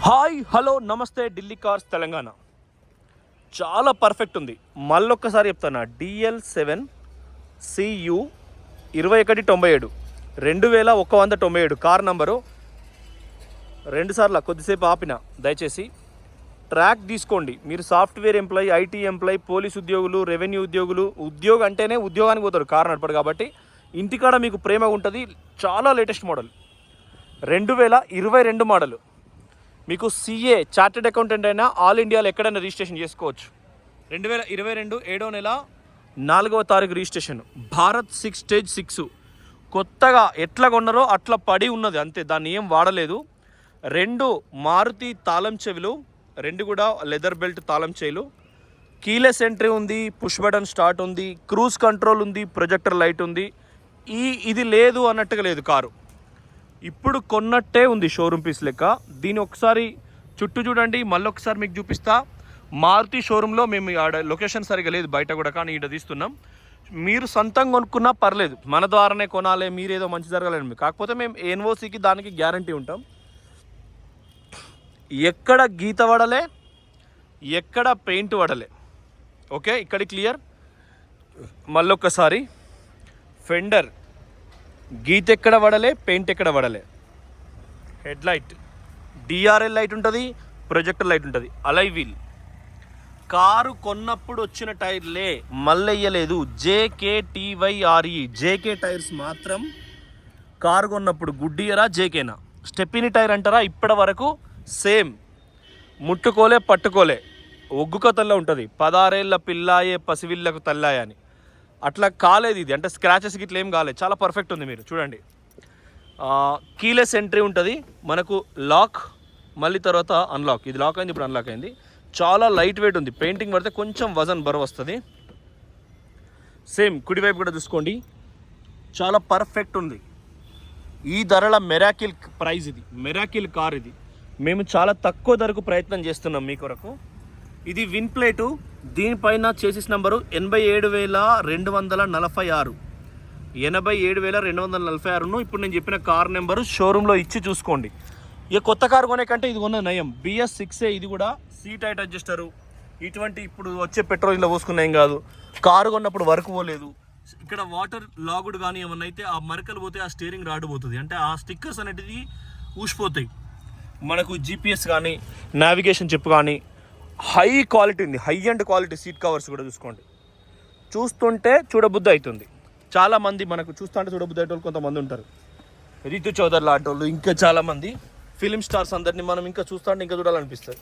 Hi hello నమస్తే Delhi cars Telangana చాలా perfect ఉంది. మళ్ళొక్కసారి చెప్తాను, DL7 CU 2197 2197 కార్ నంబరు. రెండుసార్లు కొద్దిసేపు ఆపిన, దయచేసి ట్రాక్ తీసుకోండి. మీరు software employee, IT employee, police ఉద్యోగులు, రెవెన్యూ ఉద్యోగులు, ఉద్యోగం అంటేనే ఉద్యోగానికి పోతారు కార్ నడపడు కాబట్టి ఇంటికాడ మీకు ప్రేమ ఉంటుంది. చాలా లేటెస్ట్ మోడల్ 2022 మోడల్. మీకు CA చార్టెడ్ అకౌంటెంట్ అయినా ఆల్ ఇండియాలో ఎక్కడైనా రిజిస్ట్రేషన్ చేసుకోవచ్చు. 2022 7వ నెల 4వ తారీఖు రిజిస్ట్రేషన్. భారత్ 6 స్టేజ్ 6 కొత్తగా ఎట్లా కొన్నారో అట్లా పడి ఉన్నది అంతే, దాన్ని ఏం వాడలేదు. 2 మారుతి తాళం చెవులు, 2 కూడా లెదర్ బెల్ట్ తాళం చెవులు. కీలెస్ ఎంట్రీ ఉంది, పుష్ బటన్ స్టార్ట్ ఉంది, క్రూజ్ కంట్రోల్ ఉంది, ప్రొజెక్టర్ లైట్ ఉంది. ఇది లేదు అన్నట్టుగా లేదు కారు, ఇప్పుడు కొన్నట్టే ఉంది షోరూమ్ పీస్ లెక్క. దీని ఒకసారి చుట్టూ చూడండి, మళ్ళీ ఒకసారి మీకు చూపిస్తా. మారుతి షోరూంలో మేము ఆడ లొకేషన్ సరిగా లేదు బయట కూడా, కానీ ఈడ తీస్తున్నాం. మీరు సొంతంగా కొనుక్కున్నా పర్లేదు, మన ద్వారానే కొనాలి, మీరేదో మంచి జరగాలని. కాకపోతే మేము NOCకి దానికి గ్యారంటీ ఉంటాం. ఎక్కడ గీత పడలే, ఎక్కడ పెయింట్ పడలే. ఓకే, ఇక్కడ క్లియర్. మళ్ళొక్కసారి ఫెండర్ గీత ఎక్కడ పడలే, పెయింట్ ఎక్కడ పడలే. హెడ్ లైట్ DRL లైట్ ఉంటుంది, ప్రొజెక్టర్ లైట్ ఉంటుంది. అలై వీల్ కారు కొన్నప్పుడు వచ్చిన టైర్లే, మళ్ళెయ్యలేదు. JKTYRE JK టైర్స్ మాత్రం. కారు కొన్నప్పుడు గుడ్డియరా JKనా, స్టెప్పిని టైర్ అంటారా, ఇప్పటి వరకు సేమ్. ముట్టుకోలే, పట్టుకోలే, ఒగ్గు కథల్లో ఉంటుంది. 16 ఏళ్ళ పిల్లాయే పసివిళ్ళకు తల్లాయ అని. అట్లా కాలేదు ఇది, అంటే స్క్రాచెస్ గిట్ల ఏం కాలేదు, చాలా పర్ఫెక్ట్ ఉంది. మీరు చూడండి, కీలెస్ ఎంట్రీ ఉంటుంది మనకు. లాక్ మళ్ళీ తర్వాత అన్లాక్. ఇది లాక్ అయింది, ఇప్పుడు అన్లాక్ అయింది. చాలా లైట్ వెయిట్ ఉంది. పెయింటింగ్ పడితే కొంచెం వజన్ బరువు వస్తుంది. సేమ్ కుడివైపు కూడా చూసుకోండి, చాలా పర్ఫెక్ట్ ఉంది. ఈ ధరల మెరాకిల్ ప్రైజ్ ఇది, మెరాకిల్ కార్ ఇది. మేము చాలా తక్కువ ధరకు ప్రయత్నం చేస్తున్నాం మీ కొరకు. ఇది విన్ ప్లేటు, దీనిపైన చేసిస్ నంబరు 87,246 87,246. ఇప్పుడు నేను చెప్పిన కార్ నెంబరు షోరూంలో ఇచ్చి చూసుకోండి. ఇక కొత్త కారు కొనే కంటే ఇది కొన్న నయం. BS6 ఇది కూడా. సీట్ హైట్ అడ్జస్టరు, ఇటువంటి ఇప్పుడు వచ్చే పెట్రోల్ ఇలా పోసుకున్న ఏం కాదు. కారు కొన్నప్పుడు వర్క్ పోలేదు. ఇక్కడ వాటర్ లాగుడు కానీ ఏమన్నా అయితే ఆ మరకలు పోతే ఆ స్టీరింగ్ రాడ్ పోతుంది, అంటే ఆ స్టిక్కర్స్ అనేటివి ఊసిపోతాయి. మనకు GPS కానీ నావిగేషన్ చెప్పు కానీ హై క్వాలిటీ ఉంది, high and quality. Seat covers కూడా చూసుకోండి, చూస్తుంటే చూడబుద్ధి అవుతుంది. చాలామంది మనకు చూస్తుంటే చూడబుద్ధి అయ్యేటోళ్ళు కొంతమంది ఉంటారు, రితు చౌదరి లాంటి వాళ్ళు, ఇంకా చాలామంది ఫిలిం స్టార్స్ అందరినీ మనం ఇంకా చూస్తుంటే ఇంకా చూడాలనిపిస్తుంది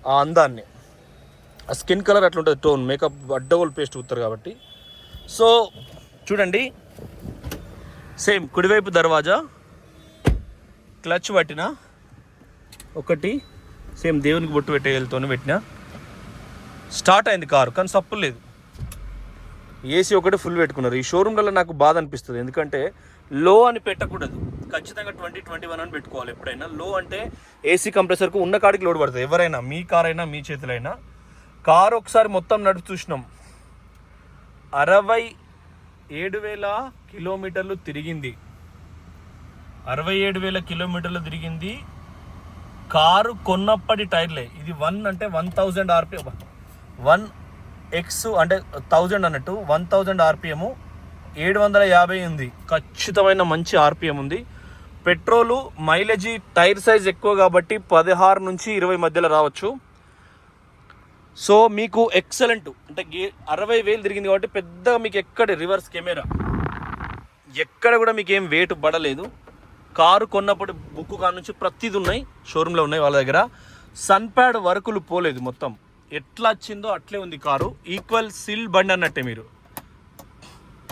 ఆ అందాన్ని. ఆ స్కిన్ కలర్ అట్లా ఉంటుంది, టోన్ మేకప్ అడ్డగోలు పేస్ట్ ఊతారు కాబట్టి. సో చూడండి, సేమ్ కుడివైపు దర్వాజా, క్లచ్ పట్టిన ఒకటి, సేమ్ దేవునికి బొట్టు పెట్టేతో పెట్టిన. స్టార్ట్ అయింది కారు, కానీ సప్పులు లేదు. AC ఒకటి ఫుల్ పెట్టుకున్నారు. ఈ షోరూమ్లలో నాకు బాధ అనిపిస్తుంది, ఎందుకంటే లో అని పెట్టకూడదు, ఖచ్చితంగా 2021 అని పెట్టుకోవాలి ఎప్పుడైనా. లో అంటే AC కంప్రెసర్కు ఉన్న కాడికి లోడ్ పడుతుంది. ఎవరైనా, మీ కార్ అయినా మీ చేతులైనా. కారు ఒకసారి మొత్తం నడిపి చూసినాం, 67,000 కిలోమీటర్లు తిరిగింది. 67,000 కిలోమీటర్లు తిరిగింది. కారు కొన్నప్పటి టైర్లే. ఇది 1 అంటే 1000 RPM, 1x అంటే 1000 అన్నట్టు, 1000 RPM, 750 ఉంది. ఖచ్చితమైన మంచి RPM ఉంది. పెట్రోలు మైలేజీ, టైర్ సైజ్ ఎక్కువ కాబట్టి 16 నుంచి 20 మధ్యలో రావచ్చు. సో మీకు ఎక్సలెంట్, అంటే 60,000 తిరిగింది కాబట్టి పెద్దగా మీకు ఎక్కడ రివర్స్ కెమెరా ఎక్కడ కూడా మీకు ఏం వెయిట్ పడలేదు. కారు కొన్నప్పుడు బుక్ కాడ నుంచి ప్రతిదీ ఉన్నాయి, షోరూంలో ఉన్నాయి వాళ్ళ దగ్గర. సన్ ప్యాడ్ వర్కులు పోలేదు, మొత్తం ఎట్లా వచ్చిందో అట్లే ఉంది కారు. ఈక్వల్ సిల్ బండి అన్నట్టే మీరు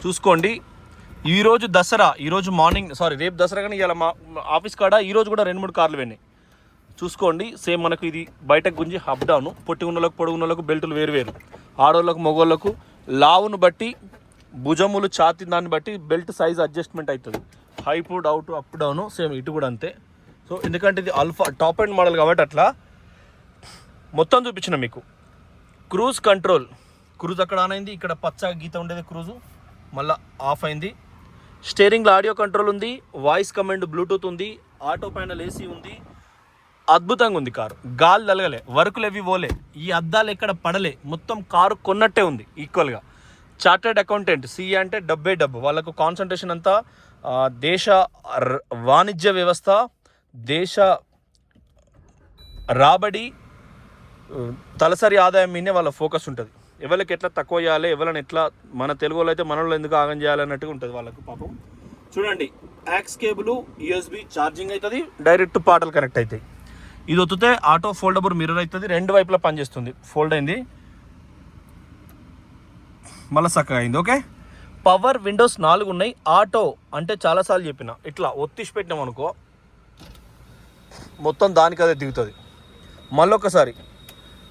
చూసుకోండి. ఈరోజు దసరా, ఈరోజు మార్నింగ్ రేపు దసరా, కానీ ఇలా మా ఆఫీస్ కాడ ఈరోజు కూడా 2-3 కార్లు పోయినాయి చూసుకోండి. సేమ్ మనకు ఇది బయటకు గుంజి అప్ డౌన్, పొట్టి ఉన్నోళ్ళకు పొడుగు ఉన్నోళ్ళకు బెల్టులు వేరు, ఆడోళ్ళకు మగోళ్ళకు లావును బట్టి, భుజములు ఛాతి దాన్ని బట్టి బెల్ట్ సైజ్ అడ్జస్ట్మెంట్ అవుతుంది. Hype doubt up down, same ఇటు కూడా అంతే. సో ఎందుకంటే ఇది ఆల్ఫా టాప్ ఎండ్ మోడల్ కాబట్టి అట్లా మొత్తం చూపించిన మీకు. క్రూజ్ కంట్రోల్, క్రూజ్ అక్కడ ఆన్ అయింది, ఇక్కడ పచ్చ గీత ఉండేది క్రూజు మళ్ళీ ఆఫ్ అయింది. స్టీరింగ్లో ఆడియో కంట్రోల్ ఉంది, వాయిస్ కమాండ్ బ్లూటూత్ ఉంది, ఆటో ప్యానల్ AC ఉంది, అద్భుతంగా ఉంది కారు, గాలి తలగలే, వర్కులు ఎవి పోలే, ఈ అద్దాలు ఎక్కడ పడలే, మొత్తం కారు కొన్నట్టే ఉంది ఈక్వల్గా. చార్టెడ్ అకౌంటెంట్, సిఏ అంటే డబ్బే డబ్బు, వాళ్ళకు కాన్సన్ట్రేషన్ అంతా దేశ వాణిజ్య వ్యవస్థ, దేశ రాబడి, తలసరి ఆదాయం మీదే వాళ్ళ ఫోకస్ ఉంటుంది. ఎవరికి ఎట్లా తక్కువ చేయాలి, ఎవరిని ఎట్లా, మన తెలుగు వాళ్ళు అయితే మనలో ఎందుకు ఆగం చేయాలన్నట్టుగా ఉంటుంది వాళ్ళకు పాపం. చూడండి, యాక్స్ కేబుల్, యూఎస్బి ఛార్జింగ్ అవుతుంది, డైరెక్ట్ పాటలు కనెక్ట్ అవుతాయి. ఇది ఒత్తితే ఆటో ఫోల్డబుల్ మిర్రర్ అవుతుంది, రెండు వైపులా పనిచేస్తుంది. ఫోల్డ్ అయింది, మళ్ళీ చక్కగా అయింది. ఓకే, పవర్ విండోస్ 4 ఉన్నాయి. ఆటో అంటే చాలాసార్లు చెప్పిన, ఇట్లా ఒత్తిసి పెట్టినాం అనుకో మొత్తం దానికి అదే దిగుతుంది. మళ్ళొకసారి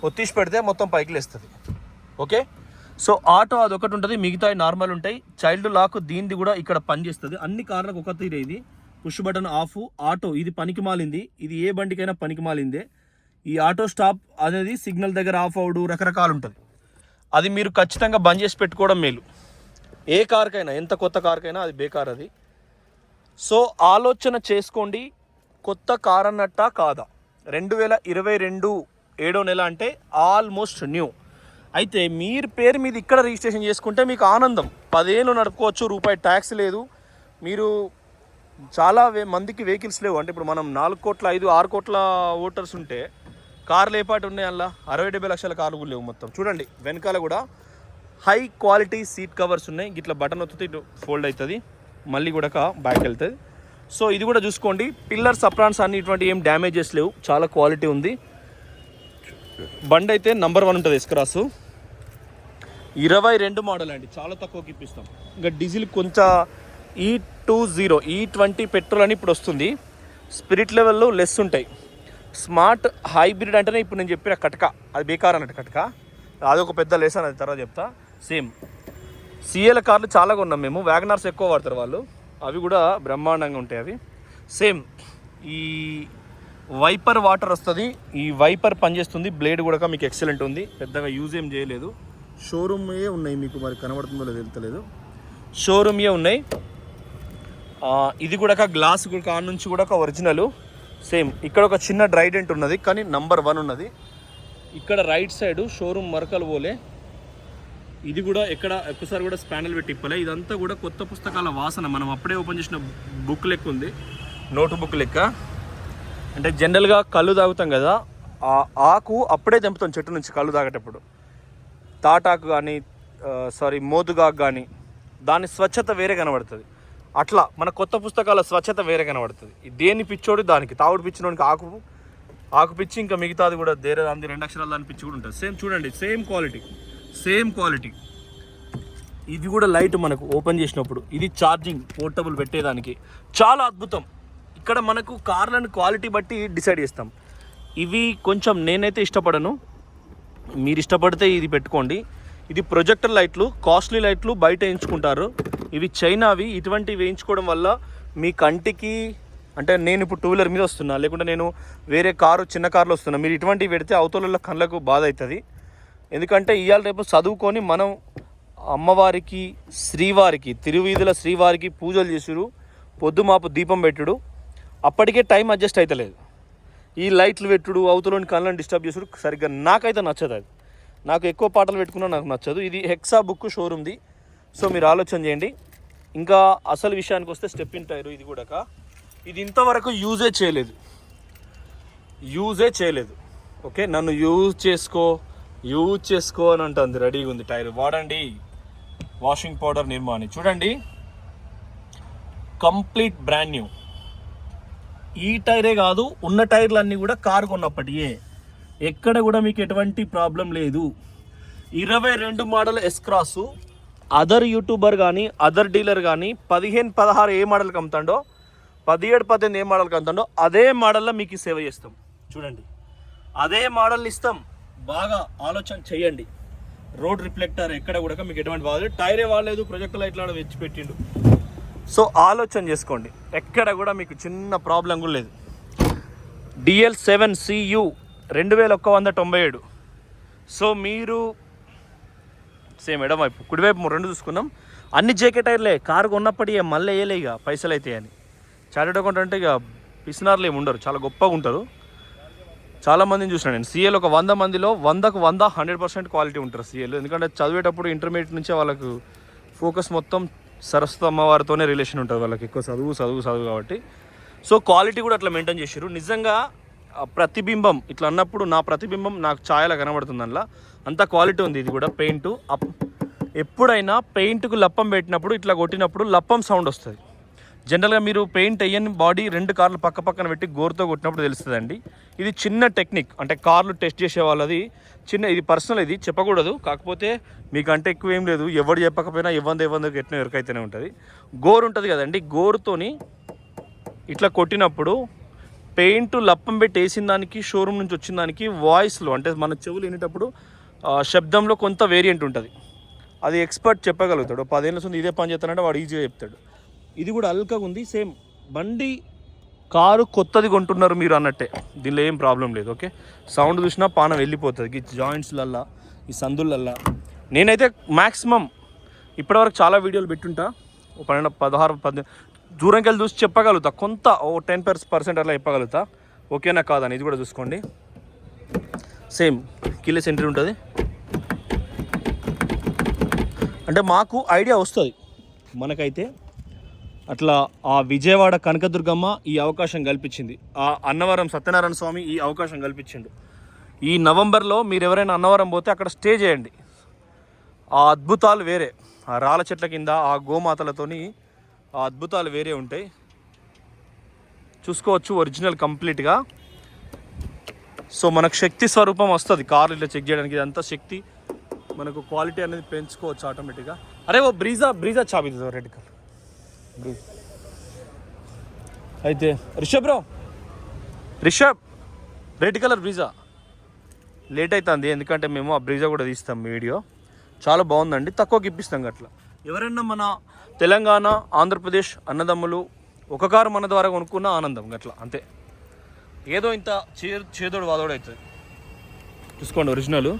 ఒత్తిసి పెడితే మొత్తం పైకి లేస్తుంది. ఓకే, సో ఆటో అదొకటి ఉంటుంది, మిగతా నార్మల్ ఉంటాయి. చైల్డ్ లాక్ దీనిది కూడా ఇక్కడ పనిచేస్తుంది. అన్ని కార్లకు ఒక తీరే. ఇది పుష్ బటన్ ఆఫ్. ఆటో ఇది పనికి మాలింది, ఇది ఏ బండికైనా పనికి మాలిందే. ఈ ఆటో స్టాప్ అనేది సిగ్నల్ దగ్గర ఆఫ్ అవుడు రకరకాలు ఉంటుంది. అది మీరు ఖచ్చితంగా బంద్ చేసి పెట్టుకోవడం మేలు. ఏ కార్కైనా, ఎంత కొత్త కార్కైనా అది బేకార్ అది. సో ఆలోచన చేసుకోండి, కొత్త కార్ అన్నట్టా కాదా. 2022 7వ నెల అంటే ఆల్మోస్ట్ న్యూ. అయితే మీరు పేరు మీద ఇక్కడ రిజిస్ట్రేషన్ చేసుకుంటే మీకు ఆనందం. 10 ఏళ్ళు నడుపుకోవచ్చు, రూపాయి ట్యాక్స్ లేదు. మీరు చాలా మందికి వెహికల్స్ లేవు. అంటే ఇప్పుడు మనం 4 కోట్ల 6 కోట్ల ఓటర్స్ ఉంటే కార్లు ఏపాటి ఉన్నాయి, అలా 60-70 లక్షల కార్లు కూడా లేవు మొత్తం. చూడండి, వెనకాల కూడా హై క్వాలిటీ సీట్ కవర్స్ ఉన్నాయి. ఇట్లా బటన్ వస్తుంది, ఇటు ఫోల్డ్ అవుతుంది, మళ్ళీ కూడా బ్యాక్ వెళ్తుంది. సో ఇది కూడా చూసుకోండి. పిల్లర్ సప్రాన్స్ అన్ని ఇటువంటి ఏం డ్యామేజెస్ లేవు, చాలా క్వాలిటీ ఉంది. బండి అయితే నంబర్ 1 ఉంటుంది. ఎస్క్రాస్ 22 మోడల్ అండి, చాలా తక్కువకి ఇప్పిస్తాం. ఇంకా డీజిల్ కొంచెం E20 E20 పెట్రోల్ అని ఇప్పుడు వస్తుంది. స్పిరిట్ లెవెల్లో లెస్ ఉంటాయి. స్మార్ట్ హైబ్రిడ్ అంటేనే ఇప్పుడు నేను చెప్పిన కటక, అది బేకార్ అన్నట్టు కటక, అదొక పెద్ద లెసన్, అది తర్వాత చెప్తా. సేమ్ సిఎల్ కార్లు చాలా కొన్నాం మేము, వ్యాగనార్స్ ఎక్కువ వాడతారు వాళ్ళు, అవి కూడా బ్రహ్మాండంగా ఉంటాయి అవి. సేమ్ ఈ వైపర్ వాటర్ వస్తుంది, ఈ వైపర్ పనిచేస్తుంది, బ్లేడ్ కూడా మీకు ఎక్సలెంట్ ఉంది, పెద్దగా యూజ్ ఏం చేయలేదు. షోరూమ్యే ఉన్నాయి, మీకు మరి కనబడుతుందో లేదో తెలుస్తలేదు, షోరూమ్యే ఉన్నాయి. ఇది కూడా గ్లాస్ కూడా కాడ నుంచి కూడా ఒరిజినల్. సేమ్ ఇక్కడ ఒక చిన్న డ్రైడెంట్ ఉన్నది, కానీ నంబర్ 1 ఉన్నది. ఇక్కడ రైట్ సైడ్ షోరూమ్ మరకలు పోలే. ఇది కూడా ఎక్కడ ఒక్కసారి కూడా స్పానల్ పెట్టి ఇప్పలే. ఇదంతా కూడా కొత్త పుస్తకాల వాసన, మనం అప్పుడే ఓపెన్ చేసిన బుక్ లెక్క ఉంది, నోట్ బుక్ లెక్క. అంటే జనరల్గా కళ్ళు తాగుతాం కదా, ఆ ఆకు అప్పుడే తెంపుతాం చెట్టు నుంచి కళ్ళు తాగేటప్పుడు. తాటాకు కానీ మోదుగాకు కానీ దాని స్వచ్ఛత వేరే కనబడుతుంది. అట్లా మన కొత్త పుస్తకాల స్వచ్ఛత వేరే కనబడుతుంది. దేని పిచ్చోడు దానికి, తావుడు పిచ్చినోడికి ఆకు పిచ్చి, ఇంకా మిగతాది కూడా దాని 2 అక్షరాలు దాని పిచ్చి కూడా ఉంటుంది. సేమ్ చూడండి, సేమ్ క్వాలిటీ. ఇది కూడా లైట్ మనకు ఓపెన్ చేసినప్పుడు, ఇది ఛార్జింగ్ పోర్టబుల్ పెట్టేదానికి చాలా అద్భుతం. ఇక్కడ మనకు కార్లను క్వాలిటీ బట్టి డిసైడ్ చేస్తాం. ఇవి కొంచెం నేనైతే ఇష్టపడను, మీరు ఇష్టపడితే ఇది పెట్టుకోండి. ఇది ప్రొజెక్టర్ లైట్లు, కాస్ట్లీ లైట్లు బయట వేయించుకుంటారు, ఇవి చైనావి. ఇటువంటివి వేయించుకోవడం వల్ల మీ కంటికి, అంటే నేను ఇప్పుడు 2 వీలర్ మీద వస్తున్నా, లేకుంటే నేను వేరే చిన్న కారులో వస్తున్నా, మీరు ఇటువంటివి పెడితే అవతల కళ్ళకు బాధ అవుతుంది. ఎందుకంటే ఇవాళ రేపు చదువుకొని మనం అమ్మవారికి, శ్రీవారికి, తిరువీధుల శ్రీవారికి పూజలు చేసుడు, పొద్దుమాపు దీపం పెట్టుడు, అప్పటికే టైం అడ్జస్ట్ అవుతలేదు. ఈ లైట్లు పెట్టుడు, అవతలని కళ్ళని డిస్టర్బ్ చేసుడు సరిగ్గా నాకైతే నచ్చదు. అది నాకు ఎక్కువ పాటలు పెట్టుకున్నా నాకు నచ్చదు. ఇది హెక్సా బుక్ షోరూమ్ది, సో మీరు ఆలోచన చేయండి. ఇంకా అసలు విషయానికి వస్తే స్టెప్ ఇన్ టైరు, ఇది కూడా ఇది ఇంతవరకు యూజే చేయలేదు. ఓకే, నన్ను యూజ్ చేసుకో అని అంటుంది, రెడీగా ఉంది టైర్. వాడండి, వాషింగ్ పౌడర్ నిర్మాణి. చూడండి, కంప్లీట్ బ్రాండ్ న్యూ. ఈ టైరే కాదు, ఉన్న టైర్లన్నీ కూడా కారు కొన్నప్పటియే, ఎక్కడ కూడా మీకు ఎటువంటి ప్రాబ్లం లేదు. 22 మోడల్ ఎస్క్రాస్. అదర్ యూట్యూబర్ కానీ అదర్ డీలర్ కానీ 15-16 ఏ మోడల్కి అమ్ముతాడో, 17-18 ఏ మోడల్కి అమ్ముతాడో అదే మోడల్లో మీకు సేవ చేస్తాం. చూడండి, అదే మోడల్ని ఇస్తాం. బాగా ఆలోచన చేయండి. రోడ్ రిఫ్లెక్టర్ ఎక్కడ కూడా మీకు ఎటువంటి బాధ, టైరే వాడలేదు, ప్రొజెక్ట్ లైట్లు వెచ్చి పెట్టిండు. సో ఆలోచన చేసుకోండి, ఎక్కడ కూడా మీకు చిన్న ప్రాబ్లం కూడా లేదు. DL7CU 2197. సో మీరు సేమ్ ఎడమవైపు, కుడివైపు 2 చూసుకున్నాం. అన్ని జేకే టైర్లే, కారు కొన్నప్పటికీ మళ్ళీ వేయలే, ఇక పైసలు అయితే అని. చార్టెడ్ అకౌంట్ అంటే ఇక పిసినార్లు ఏమి ఉండరు, చాలా గొప్పగా ఉంటారు. చాలా మందిని చూసినా నేను. సీఏలు ఒక 100 మందిలో 100కు 100 100% క్వాలిటీ ఉంటారు సీఏలు. ఎందుకంటే చదివేటప్పుడు ఇంటర్మీడియట్ నుంచే వాళ్ళకు ఫోకస్ మొత్తం సరస్వతి అమ్మవారితోనే రిలేషన్ ఉంటుంది వాళ్ళకి, ఎక్కువ చదువు కాబట్టి. సో క్వాలిటీ కూడా అట్లా మెయింటైన్ చేసారు. నిజంగా ప్రతిబింబం ఇట్లా అన్నప్పుడు నా ప్రతిబింబం నాకు ఛాయలా కనబడుతుంది, అందులో అంత క్వాలిటీ ఉంది. ఇది కూడా పెయింట్ ఎప్పుడైనా పెయింట్కు లప్పం పెట్టినప్పుడు ఇట్లా కొట్టినప్పుడు లప్పం సౌండ్ వస్తుంది. జనరల్గా మీరు పెయింట్ అయ్యని బాడీ 2 కార్లు పక్క పక్కన పెట్టి గోరుతో కొట్టినప్పుడు తెలుస్తుందండి. ఇది చిన్న టెక్నిక్, అంటే కార్లు టెస్ట్ చేసే వాళ్ళది చిన్న, ఇది పర్సనల్, ఇది చెప్పకూడదు. కాకపోతే మీకంటే ఎక్కువ ఏం లేదు, ఎవరు చెప్పకపోయినా ఇవ్వందుకు ఎట్లా ఎరకైతేనే ఉంటుంది. గోరు ఉంటుంది కదండి, గోరుతోని ఇట్లా కొట్టినప్పుడు పెయింట్ లప్పం పెట్టి వేసిన దానికి షోరూమ్ నుంచి వచ్చిన దానికి వాయిస్లో, అంటే మన చెవులు వినేటప్పుడు శబ్దంలో కొంత వేరియంట్ ఉంటుంది. అది ఎక్స్పర్ట్ చెప్పగలుగుతాడు. 10 ఏళ్ళ నుంచి ఇదే పని చేస్తానంటే వాడు ఈజీగా చెప్తాడు. ఇది కూడా అల్కగా ఉంది, సేమ్ బండి కారు కొత్తది కొంటున్నారు మీరు అన్నట్టే, దీనిలో ఏం ప్రాబ్లం లేదు. ఓకే, సౌండ్ చూసినా పానం వెళ్ళిపోతుంది ఈ జాయింట్స్లల్లా, ఈ సందులల్లా. నేనైతే మ్యాక్సిమం ఇప్పటివరకు చాలా వీడియోలు పెట్టుంటా, 12, 16, 18 దూరంకి వెళ్ళి చూసి చెప్పగలుగుతా, కొంత 10% అట్లా చెప్పగలుగుతా. ఓకేనా కాదని ఇది కూడా చూసుకోండి. సేమ్ కీలెస్ ఎంట్రీ ఉంటుంది. అంటే మాకు ఐడియా వస్తుంది, మనకైతే అట్లా ఆ విజయవాడ కనకదుర్గమ్మ ఈ అవకాశం కల్పించింది, ఆ అన్నవరం సత్యనారాయణ స్వామి ఈ అవకాశం కల్పించిండు. ఈ నవంబర్లో మీరు ఎవరైనా అన్నవరం పోతే అక్కడ స్టే చేయండి. ఆ అద్భుతాలు వేరే, ఆ రాళ్ళ చెట్ల కింద ఆ గోమాతలతోని ఆ అద్భుతాలు వేరే ఉంటాయి. చూసుకోవచ్చు ఒరిజినల్ కంప్లీట్గా. సో మనకు శక్తి స్వరూపం వస్తుంది కార్లు ఇట్లా చెక్ చేయడానికి. ఇదంతా శక్తి, మనకు క్వాలిటీ అనేది పెంచుకోవచ్చు ఆటోమేటిక్గా. అరే ఓ బ్రీజా చాబిది రెడ్ కలర్ బ్రీజ్ అయితే Rishabh red colour Brezza. Late అవుతుంది ఎందుకంటే మేము ఆ బ్రీజా కూడా తీస్తాం వీడియో. చాలా బాగుందండి, తక్కువకి ఇప్పిస్తాం అట్లా. ఎవరైనా మన తెలంగాణ ఆంధ్రప్రదేశ్ అన్నదమ్ములు ఒక కారు మన ద్వారా కొనుక్కున్న ఆనందం అట్లా, అంతే. ఏదో ఇంత చేదోడు వాదోడు అవుతుంది. చూసుకోండి ఒరిజినల్.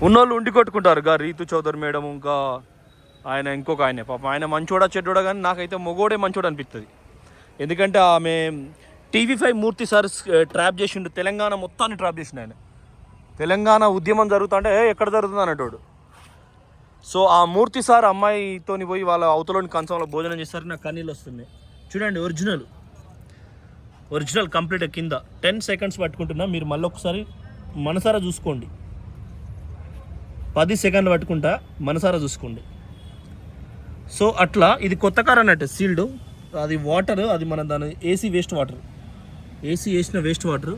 ఉన్నోళ్ళు ఉండి కొట్టుకుంటారు, రీతు చౌదరి మేడం, ఇంకా ఇంకొక ఆయన పాపం, ఆయన మంచోడా చెడ్డోడా, కానీ నాకైతే మొగోడే మంచోడు అనిపిస్తుంది. ఎందుకంటే ఆమె TV5 మూర్తి సార్ ట్రాప్ చేసిండు, తెలంగాణ మొత్తాన్ని ట్రాప్ చేసిండు ఆయన. తెలంగాణ ఉద్యమం జరుగుతుంటే ఎక్కడ జరుగుతుంది అనేటోడు. సో ఆ మూర్తి సార్ అమ్మాయితోని పోయి వాళ్ళ అవతలోని కంచంలో భోజనం చేస్తారు, నాకు కన్నీళ్ళు వస్తున్నాయి. చూడండి ఒరిజినల్ కంప్లీట్. కింద 10 సెకండ్స్ పట్టుకుంటున్నా, మీరు మళ్ళీ ఒకసారి మనసారా చూసుకోండి. 10 సెకండ్లు పట్టుకుంటా, మనసారా చూసుకోండి. సో అట్లా ఇది కొత్త కార్ అన్నట్టు సీల్డ్. అది వాటర్, అది మన దాని ఏసీ వేసిన వేస్ట్ వాటర్.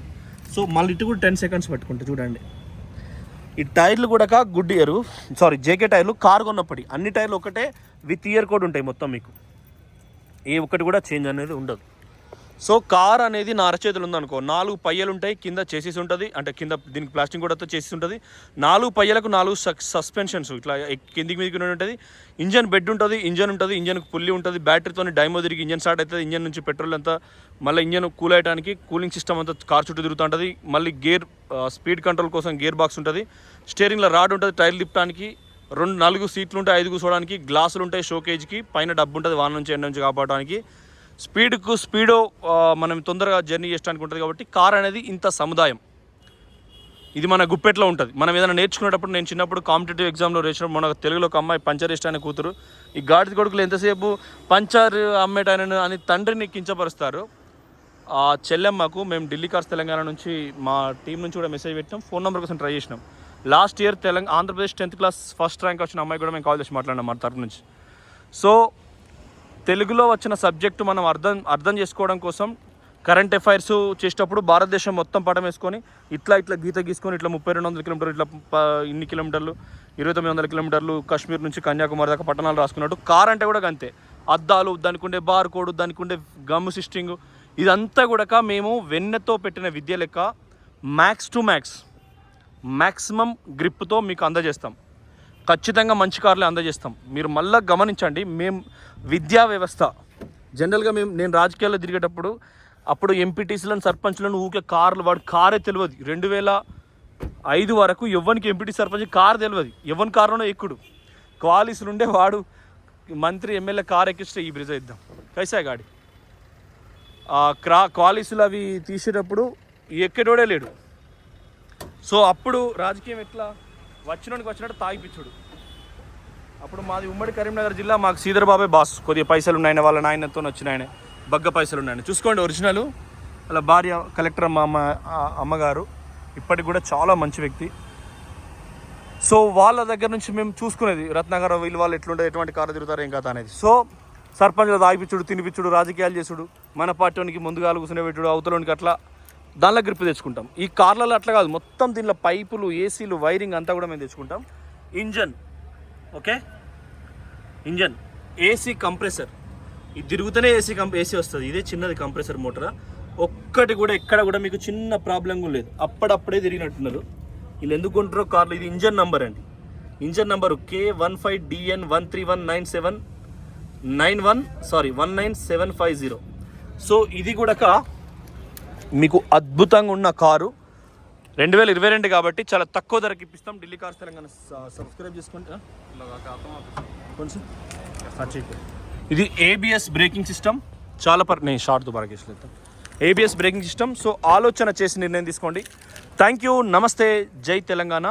సో మళ్ళీ ఇటు కూడా 10 సెకండ్స్ పట్టుకుంటా. చూడండి ఈ టైర్లు కూడా గుడ్ ఇయర్, జేకే టైర్లు కారు కొన్నప్పటి. అన్ని టైర్లు ఒకటే విత్ ఇయర్ కోడ్ ఉంటాయి మొత్తం, మీకు ఏ ఒక్కటి కూడా చేంజ్ అనేది ఉండదు. సో కార్ అనేది నా అరచేతులు ఉందనుకో, 4 పయ్యలు ఉంటాయి, కింద చేసేసి ఉంటుంది, అంటే కింద దీనికి ప్లాస్టిక్ కూడా చేసి ఉంటుంది. 4 పయ్యలకు 4 సస్పెన్షన్స్ ఇట్లా కిందికి మీదకి ఉంటుంది. ఇంజన్ బెడ్ ఉంటుంది, ఇంజన్కి పుల్లి ఉంటుంది, బ్యాటరీతో డైమో తిరిగి ఇంజన్ స్టార్ట్ అవుతుంది. ఇంజన్ నుంచి పెట్రోల్ అంతా మళ్ళీ ఇంజన్ కూల్ అయ్యడానికి కూలింగ్ సిస్టమ్ అంతా కార్ చుట్టూ తిరుగుతూ ఉంటుంది. మళ్ళీ గేర్ స్పీడ్ కంట్రోల్ కోసం గేర్ బాక్స్ ఉంటుంది. స్టీరింగ్లో రాడ్ ఉంటుంది, టైర్ లిప్టానికి. 4 సీట్లు ఉంటాయి, 5 కూర్చోడానికి. గ్లాసులు ఉంటాయి షోకేజ్కి, పైన డబ్బు ఉంటుంది వాన నుంచి ఎండ నుంచి కాపాడడానికి. స్పీడో మనం తొందరగా జర్నీ చేయడానికి ఉంటుంది. కాబట్టి కార్ అనేది ఇంత సముదాయం. ఇది మన గుప్పెట్లో ఉంటుంది. మనం ఏదైనా నేర్చుకునేటప్పుడు, నేను చిన్నప్పుడు కాంపిటేటివ్ ఎగ్జామ్లో వేసినప్పుడు మన తెలుగులో ఒక అమ్మాయి పంచర్ వేస్ట్ అనే కూతురు, ఈ గాడిద కొడుకులు ఎంతసేపు పంచర్ అమ్మేటాయన అని తండ్రిని కించపరుస్తారు. ఆ చెల్లెమ్మకు మేము ఢిల్లీ కార్స్ తెలంగాణ నుంచి మా టీం నుంచి కూడా మెసేజ్ పెట్టినాం, ఫోన్ నెంబర్ కోసం ట్రై చేసినాం. Last year Andhra Pradesh 10th class first rank వచ్చిన అమ్మాయి కూడా మేము కాల్ చేసి మాట్లాడినాం మా తరపు నుంచి. సో తెలుగులో వచ్చిన సబ్జెక్టు మనం అర్థం చేసుకోవడం కోసం కరెంట్ అఫైర్స్ చేసేటప్పుడు భారతదేశం మొత్తం పటం వేసుకొని ఇట్లా గీత గీసుకొని ఇట్లా 3200 కిలోమీటర్లు, ఇట్లా ఇన్ని కిలోమీటర్లు, 2900 కిలోమీటర్లు కాశ్మీర్ నుంచి కన్యాకుమారి దాకా పట్టణాలు రాసుకున్నట్టు కార్ అంటే కూడా అంతే. అద్దాలు, దానికి ఉండే బార్ కోడ్, దానికి ఉండే గమ్ సిస్టింగ్, ఇదంతా కూడా మేము వెన్నెతో పెట్టిన విద్య లెక్క మ్యాక్స్ టు మ్యాక్సిమం గ్రిప్తో మీకు అందజేస్తాం. ఖచ్చితంగా మంచి కార్లే అందజేస్తాం. మీరు మళ్ళీ గమనించండి, మేము విద్యా వ్యవస్థ జనరల్గా నేను రాజకీయాల్లో తిరిగేటప్పుడు అప్పుడు ఎంపీటీసీలను సర్పంచ్లను ఊకే కార్లు, వాడు కారే తెలియదు. 2005 వరకు ఎవరికి ఎంపీటీ సర్పంచ్ కారు తెలియదు, ఎవరి కారులోనో ఎక్కుడు. క్వాలిటీలు ఉండే వాడు మంత్రి ఎమ్మెల్యే కారు ఎక్కిస్తే ఈ బ్రిడ్జ్ ఇద్దాం కైసా గాడి. క్వాలిటీలు అవి తీసేటప్పుడు ఎక్కడోడే లేడు. సో అప్పుడు రాజకీయం ఎట్లా వచ్చినట్టు తాగిపిచ్చుడు. అప్పుడు మాది ఉమ్మడి కరీంనగర్ జిల్లా, మాకు శ్రీధర్ బాబే బాస్. కొద్దిగా పైసలు ఉన్నాయని వాళ్ళ నాయనతో వచ్చిన ఆయన బగ్గ పైసలు ఉన్నాయని. చూసుకోండి ఒరిజినల్. అలా భార్య కలెక్టర్ అమ్మగారు ఇప్పటికి కూడా చాలా మంచి వ్యక్తి. సో వాళ్ళ దగ్గర నుంచి మేము చూసుకునేది రత్నాకర్ వీళ్ళు వాళ్ళు ఎట్లుంటుంది, ఎటువంటి కారు తిరుగుతారు ఏం కథ అనేది. సో సర్పంచ్ తాగిపిచ్చుడు, తినిపిచ్చుడు, రాజకీయాలు చేసుడు, మన పార్టీకి ముందుగా కూర్చునే పెట్టుడు, అవతలోనికి అట్లా దానిలో గ్రిప్ తెచ్చుకుంటాం. ఈ కార్లలో అట్లా కాదు, మొత్తం దీనిలో పైపులు, ఏసీలు, వైరింగ్ అంతా కూడా మేము తెచ్చుకుంటాం. Engine okay, engine, AC compressor, ఇది తిరుగుతూనే ఏసీ వస్తుంది. ఇదే చిన్నది కంప్రెసర్ మోటార్. ఒక్కటి కూడా ఎక్కడ కూడా మీకు చిన్న ప్రాబ్లం కూడా లేదు. అప్పుడప్పుడే తిరిగినట్టున్నారు. వీళ్ళు ఎందుకు కొంటారో కార్లు. ఇది ఇంజన్ నంబర్ అండి. Engine number K15DN1319750. సో ఇది కూడా మీకు అద్భుతంగా ఉన్న కారు. 2022 కాబట్టి చాలా తక్కువ ధరకి ఇప్పిస్తాం. ఢిల్లీ కార్స్ తెలంగాణ సబ్స్క్రైబ్ చేసుకుంటే కొంచెం. ఇది ABS బ్రేకింగ్ సిస్టమ్. చాలా నేను షార్ట్ దుబారా కేసులు ABS బ్రేకింగ్ సిస్టమ్. సో ఆలోచన చేసి నిర్ణయం తీసుకోండి. Thank you. నమస్తే. జై తెలంగాణ.